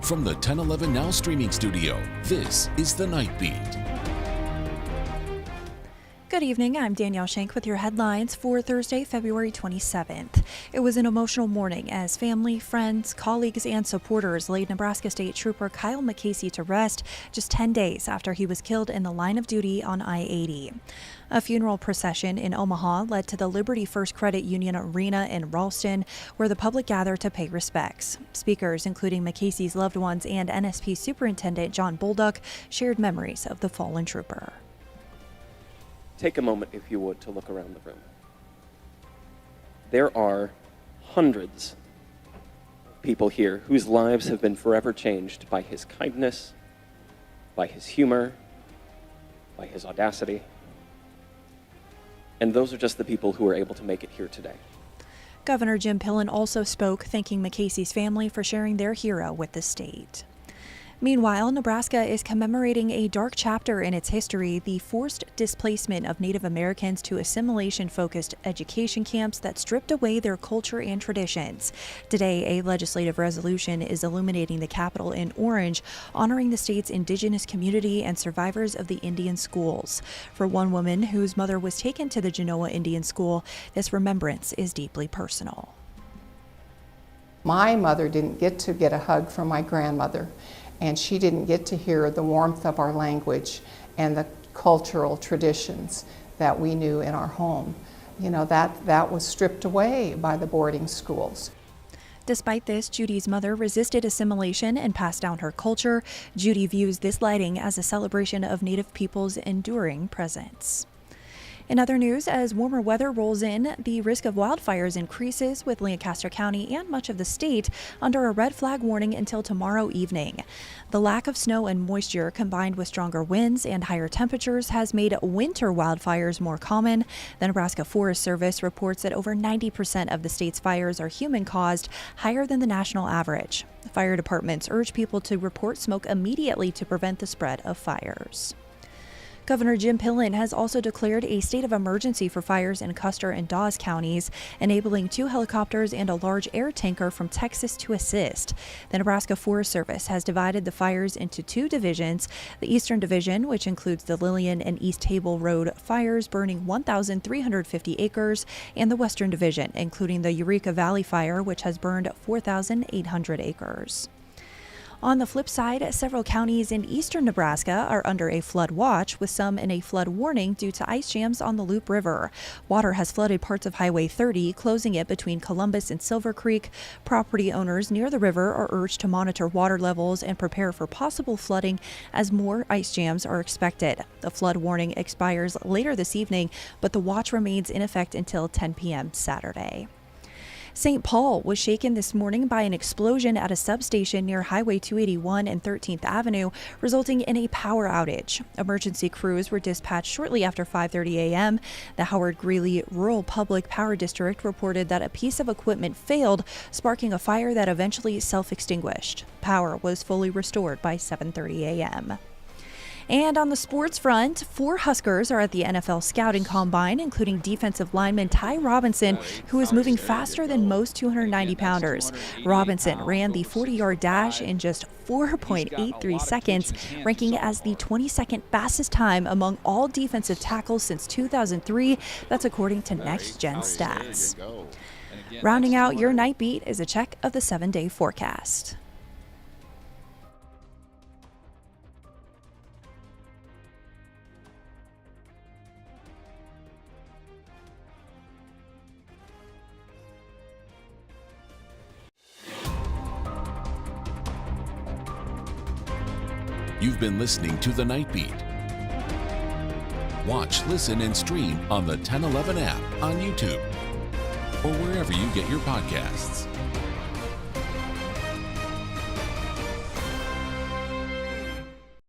From the 1011 Now streaming studio, this is The Night Beat. Good evening, I'm Danielle Shenk with your headlines for Thursday, February 27th. It was an emotional morning as family, friends, colleagues, and supporters laid Nebraska State Trooper Kyle McAcy to rest just 10 days after he was killed in the line of duty on I-80. A funeral procession in Omaha led to the Liberty First Credit Union Arena in Ralston, where the public gathered to pay respects. Speakers, including McAcy's loved ones and NSP Superintendent John Bolduc, shared memories of the fallen trooper. Take a moment, if you would, to look around the room. There are hundreds of people here whose lives have been forever changed by his kindness, by his humor, by his audacity. And those are just the people who are able to make it here today. Governor Jim Pillen also spoke, thanking McAcy's family for sharing their hero with the state. Meanwhile, Nebraska is commemorating a dark chapter in its history, the forced displacement of Native Americans to assimilation-focused education camps that stripped away their culture and traditions. Today, a legislative resolution is illuminating the Capitol in orange, honoring the state's indigenous community and survivors of the Indian schools. For one woman whose mother was taken to the Genoa Indian School, this remembrance is deeply personal. My mother didn't get a hug from my grandmother, and she didn't get to hear the warmth of our language and the cultural traditions that we knew in our home. You know, that was stripped away by the boarding schools. Despite this, Judy's mother resisted assimilation and passed down her culture. Judy views this lighting as a celebration of Native people's enduring presence. In other news, as warmer weather rolls in, the risk of wildfires increases, with Lancaster County and much of the state under a red flag warning until tomorrow evening. The lack of snow and moisture, combined with stronger winds and higher temperatures, has made winter wildfires more common. The Nebraska Forest Service reports that over 90% of the state's fires are human-caused, higher than the national average. Fire departments urge people to report smoke immediately to prevent the spread of fires. Governor Jim Pillen has also declared a state of emergency for fires in Custer and Dawes counties, enabling 2 helicopters and a large air tanker from Texas to assist. The Nebraska Forest Service has divided the fires into 2 divisions: the Eastern Division, which includes the Lillian and East Table Road fires burning 1,350 acres, and the Western Division, including the Eureka Valley Fire, which has burned 4,800 acres. On the flip side, several counties in eastern Nebraska are under a flood watch, with some in a flood warning due to ice jams on the Loup River. Water has flooded parts of Highway 30, closing it between Columbus and Silver Creek. Property owners near the river are urged to monitor water levels and prepare for possible flooding as more ice jams are expected. The flood warning expires later this evening, but the watch remains in effect until 10 p.m. Saturday. St. Paul was shaken this morning by an explosion at a substation near Highway 281 and 13th Avenue, resulting in a power outage. Emergency crews were dispatched shortly after 5:30 a.m. The Howard Greeley Rural Public Power District reported that a piece of equipment failed, sparking a fire that eventually self-extinguished. Power was fully restored by 7:30 a.m. And on the sports front, 4 Huskers are at the NFL Scouting Combine, including defensive lineman Ty Robinson, who is moving faster than most 290-pounders. Robinson ran the 40-yard dash in just 4.83 seconds, ranking as the 22nd fastest time among all defensive tackles since 2003. That's according to Next Gen Stats. Rounding out your night beat is a check of the 7-day forecast. You've been listening to The Night Beat. Watch, listen, and stream on the 1011 app on YouTube or wherever you get your podcasts.